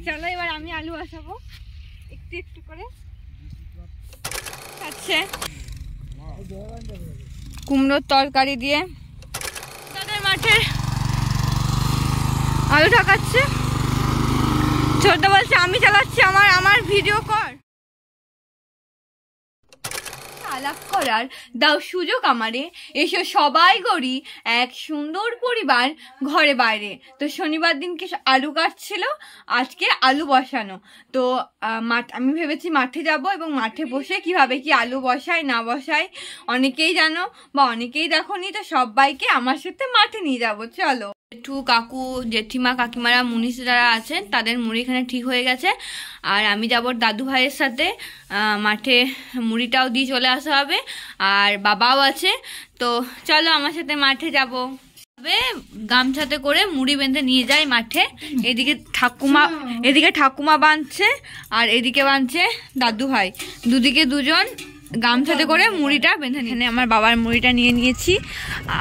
চলো এবার আমি আলু বসাবো একটু একটু করে। আচ্ছা, কুমড়োর তরকারি দিয়ে তাদের মাঠে আলু ঢাকাচ্ছে। ছোট বলছে আমি চালাচ্ছি, আমার ভিডিও কর। আলাপ করার দাও সুযোগ আমারে, এসো সবাই করি এক সুন্দর পরিবার ঘরে বাইরে। তো শনিবার দিনকে আলু কাটছিল, আজকে আলু বসানো। তো আমি ভেবেছি মাঠে যাব এবং মাঠে বসে কিভাবে কি আলু বসাই না বসাই অনেকেই জানো বা অনেকেই দেখোনি, তো সবাইকে আমার সাথে মাঠে নিয়ে যাব। চলো। জেঠু, কাকু, জেঠিমা, কাকিমারা, মুনিশ যারা আছেন তাদের মুড়ি এখানে ঠিক হয়ে গেছে। আর আমি যাব দাদু ভাইয়ের সাথে মাঠে, মুড়িটাও দিয়ে চলে আসা হবে। আর বাবাও আছে, তো চলো আমার সাথে মাঠে যাব। গামছাতে করে মুড়ি বেঁধে নিয়ে যাই মাঠে। এদিকে ঠাকুমা বাঁধছে আর এদিকে বাঁধছে দাদু ভাই, দুদিকে দুজন গামছাতে করে মুড়িটা বেঁধে নিয়ে। আমার বাবার মুড়িটা নিয়ে নিয়েছি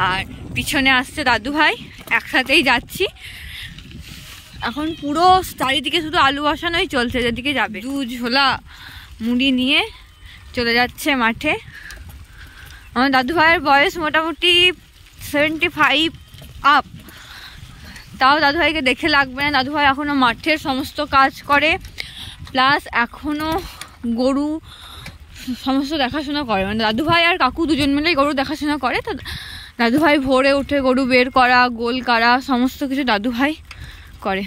আর পিছনে আসছে দাদু ভাই, একসাথেই যাচ্ছি। এখন পুরো চারিদিকে শুধু আলু বসানোই চলছে, যেদিকে যাবে। 2 ঝোলা মুড়ি নিয়ে চলে যাচ্ছে মাঠে। আমার দাদু ভাইয়ের বয়স মোটামুটি 75 আপ, তাও দাদু ভাইকে দেখে লাগবে না। দাদু ভাই এখনও মাঠের সমস্ত কাজ করে, প্লাস এখনও গরু সমস্ত দেখাশোনা করে। মানে দাদু ভাই আর কাকু দুজন মিলেই গরু দেখাশোনা করে। তো দাদু ভাই ভোরে উঠে গরু বের করা, গোল কাড়া সমস্ত কিছু দাদু ভাই করে।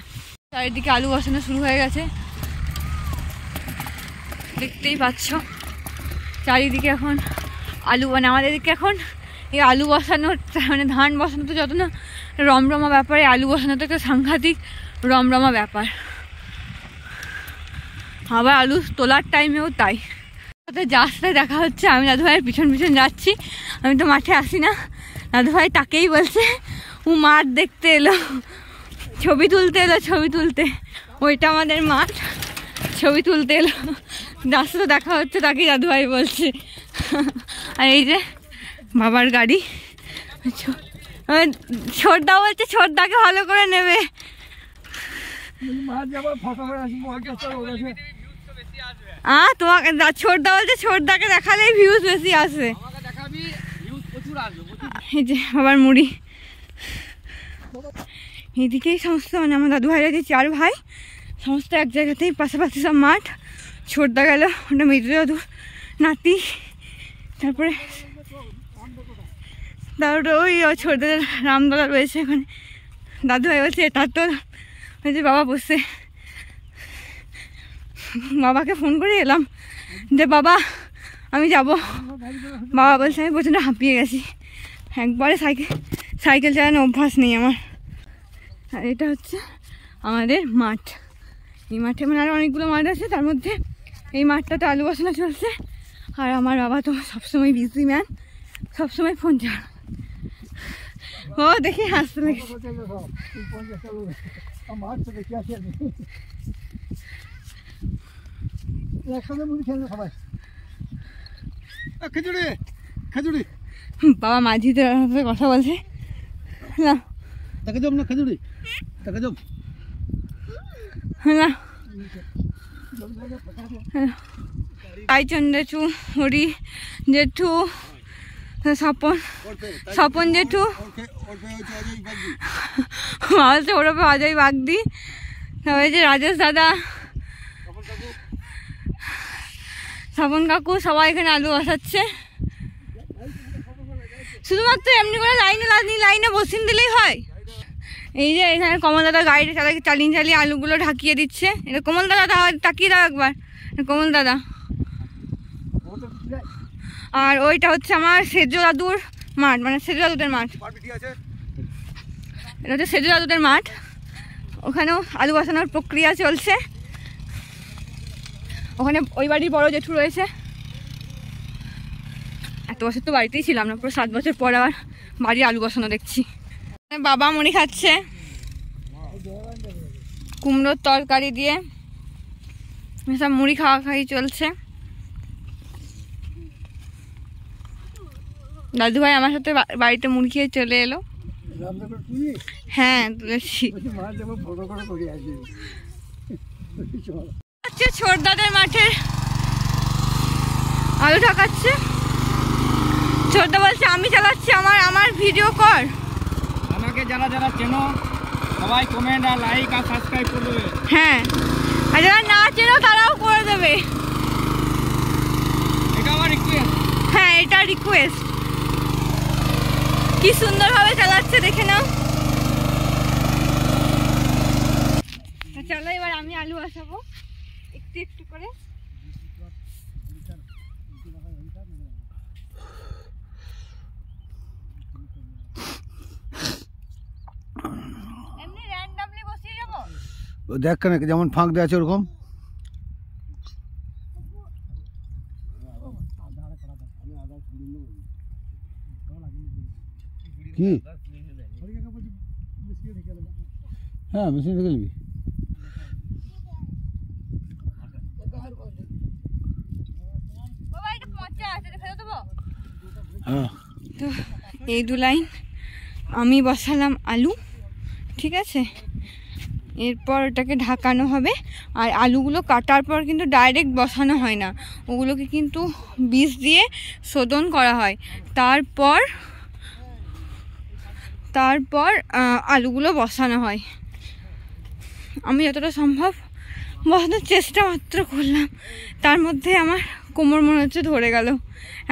চারিদিকে আলু বসানো শুরু হয়ে গেছে, দেখতেই পাচ্ছ চারিদিকে এখন আলু। মানে আমাদের দিকে এখন এই আলু বসানো, মানে ধান বসানো তো যত না রমরমা ব্যাপার, এই আলু বসানো তো একটা সাংঘাতিক রমরমা ব্যাপার। আবার আলু তোলার টাইমেও তাই। রাস্তায় দেখা হচ্ছে, আমি দাদু ভাইয়ের পিছন পিছন যাচ্ছি। আমি তো মাঠে আসি না, দাদু ভাই তাকেই বলছে ও মাঠ দেখতে এলো, ছবি তুলতে এলো, ছবি তুলতে। ওইটা আমাদের মাঠ, ছবি তুলতে এলো। রাস্তা দেখা হচ্ছে, তাকেই দাদু ভাই বলছে। আর এই যে বাবার গাড়ি, ছোটদা বলছে ছোটদাকে ভালো করে নেবে। তোমাকে ছোটদা বলছে ছোটদাকে দেখালেই ভিউজ বেশি আসবে। এই যে বাবার মুড়ি, এইদিকেই সমস্ত, মানে আমার দাদু ভাইরা যে 4 ভাই সমস্ত এক জায়গাতেই, পাশাপাশি সব মাঠ। ছোটদা গেল, ওটা মৃদু দাদুর নাতি। তারপরে ওই ছোটদার রামদাদা রয়েছে ওখানে। দাদু ভাই বলছে এটা তো যে বাবা বসে। বাবাকে ফোন করে এলাম যে বাবা আমি যাব। বাবা বলছে আমি প্রচণ্ড হাঁপিয়ে গেছি, একবারে সাইকেল চালানো অভ্যাস নেই আমার। আর এটা হচ্ছে আমাদের মাঠ। এই মাঠে মানে আরও অনেকগুলো মাঠ আছে, তার মধ্যে এই মাঠটাতে আলু বসানো চলছে। আর আমার বাবা তো সবসময় বিজি ম্যান, সবসময় ফোন চাল। ও দেখি হাসতে লেগেছে। বাবা মাঝিদের কথা বলছে না, আইচন জেঠু, হরি জেঠু, স্বপন জেঠু, বলছে ওরপে অজয় বাগদি, তারপরে যে রাজেশ দাদা, স্বপন কাকু, সবাই এখানে আলু বসাচ্ছে। শুধুমাত্র এমনি করে লাইনে বসিয়ে দিলেই হয়। এই যে এখানে কমল দাদা গাড়িটা চালিয়ে আলুগুলো ঢাকিয়ে দিচ্ছে। এটা কমল দাদা, তাকিয়ে দাও একবার, কমল দাদা। আর ওইটা হচ্ছে আমার সেজ দাদুর মাঠ, মানে সেজ দাদুদের মাঠ। এটা হচ্ছে সেজ দাদুদের মাঠ, ওখানেও আলু বসানোর প্রক্রিয়া চলছে। ওখানে ওই বাড়ির বড় জেঠু রয়েছে। এত বছর তো বাড়িতেই ছিলাম না, পুরো 7 বছর পর আবার বাড়ি আলু বসানো দেখছি। বাবা মুড়ি খাচ্ছে কুমড়োর তরকারি দিয়ে, সব মুড়ি খাওয়াই চলছে। দাদু ভাই আমার সাথে বাড়িতে মুড়ি খেয়ে চলে এলো। হ্যাঁ তুলেছি। হচ্ছে ছোটদাদের মাঠের আলু ঢাকাচ্ছে। ছোটদা বলছে আমি চালাচ্ছি, আমার ভিডিও কর। আমাকে যারা যারা চেনো সবাই কমেন্ট আর লাইক আর সাবস্ক্রাইব করে দেবে। হ্যাঁ, আর যারা না চেনো তারাও করে দেবে। এটা আমার রিকোয়েস্ট। হ্যাঁ, এটা রিকোয়েস্ট। কি সুন্দরভাবে চালাচ্ছে দেখে নাও। চলো এবার আমি আলু বসাবো একটু একটু করে। এমনি র্যান্ডমলি বসিয়ে যাবো। দেখ কেন যেমন ফাঁক দেওয়া আছে ওরকম। কি হ্যাঁ মেশিন ঢেকে নিবি। তো এই 2 লাইন আমি বসালাম আলু, ঠিক আছে। এরপর ওটাকে ঢাকানো হবে। আর আলুগুলো কাটার পর কিন্তু ডাইরেক্ট বসানো হয় না, ওগুলোকে কিন্তু বীজ দিয়ে শোধন করা হয়। তারপর আলুগুলো বসানো হয়। আমি যতটা সম্ভব বসানোর চেষ্টা মাত্র করলাম, তার মধ্যে আমার কোমর মনে হচ্ছে ধরে গেল।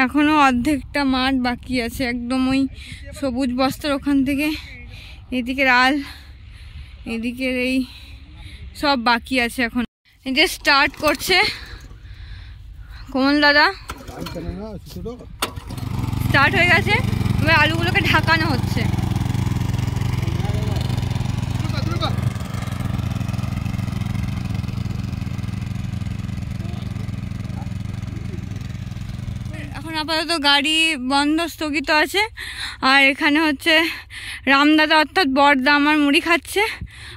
এখনও অর্ধেকটা মাঠ বাকি আছে, একদম ওই সবুজ বস্তার ওখান থেকে এদিকের আল, এদিকের এই সব বাকি আছে। এখন এই যে স্টার্ট করছে কমল দাদা, স্টার্ট হয়ে গেছে। এবার আলুগুলোকে ঢাকানো হচ্ছে। এখন আপাতত গাড়ি বন্ধ, স্থগিত আছে। আর এখানে হচ্ছে রামদাদা অর্থাৎ বড়দা আমার মুড়ি খাচ্ছে।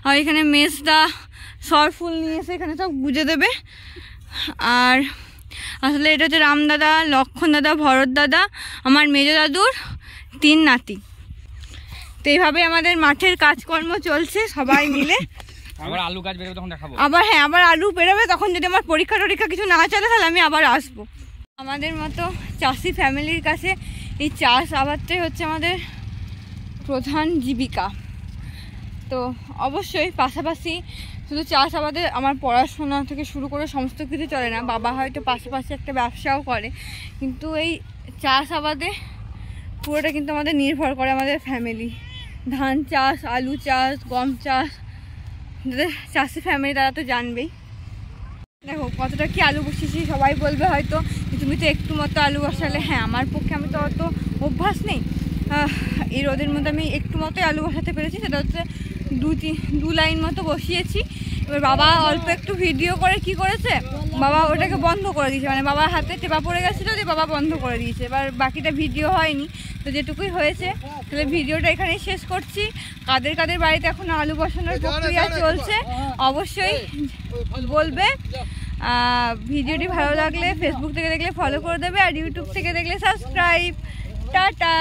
আর এখানে মেজদা সরফুল নিয়ে এসে এখানে সব গুজে দেবে। আর আসলে এটা হচ্ছে রামদাদা, লক্ষণ দাদা, ভরত দাদা, আমার মেজো দাদুর 3 নাতি। তো এইভাবে আমাদের মাঠের কাজকর্ম চলছে সবাই মিলে। আবার আলু গাছ বেরোবে তখন দেখাবো। আবার আলু বেরোবে, তখন যদি আমার পরীক্ষা কিছু না চলে তাহলে আমি আবার আসবো। আমাদের মতো চাষি ফ্যামিলির কাছে এই চাষ আবাদটাই হচ্ছে আমাদের প্রধান জীবিকা। তো অবশ্যই পাশাপাশি শুধু চাষ আবাদে আমার পড়াশোনা থেকে শুরু করে সমস্ত কিছু চলে না। বাবা হয়তো পাশাপাশি একটা ব্যবসাও করে, কিন্তু এই চাষ আবাদে পুরোটা কিন্তু আমাদের নির্ভর করে আমাদের ফ্যামিলি। ধান চাষ, আলু চাষ, গম চাষ, যাদের চাষি ফ্যামিলি তারা তো জানবেই। দেখো কতটা কি আলু বসিয়েছি। সবাই বলবে হয়তো তুমি তো একটু মতো আলু বসালে। হ্যাঁ, আমার পক্ষে, আমি তো অত অভ্যাস নেই। এই রোদের মধ্যে আমি একটু মতোই আলু বসাতে পেরেছি, সেটা হচ্ছে 2 লাইন মতো বসিয়েছি। এবার বাবা অল্প একটু ভিডিও করে কি করেছে, বাবা ওটাকে বন্ধ করে দিয়েছে। মানে বাবার হাতে টেপা পড়ে গেছিলো, যে বাবা বন্ধ করে দিয়েছে। এবার বাকিটা ভিডিও হয়নি, তো যেটুকুই হয়েছে তাহলে ভিডিওটা এখানেই শেষ করছি। কাদের কাদের বাড়িতে এখন আলু বসানোর প্রক্রিয়া চলছে অবশ্যই বলবে। ভিডিওটি ভালো লাগলে ফেসবুক থেকে দেখলে ফলো করে দেবে, আর ইউটিউব থেকে দেখলে সাবস্ক্রাইব। টাটা।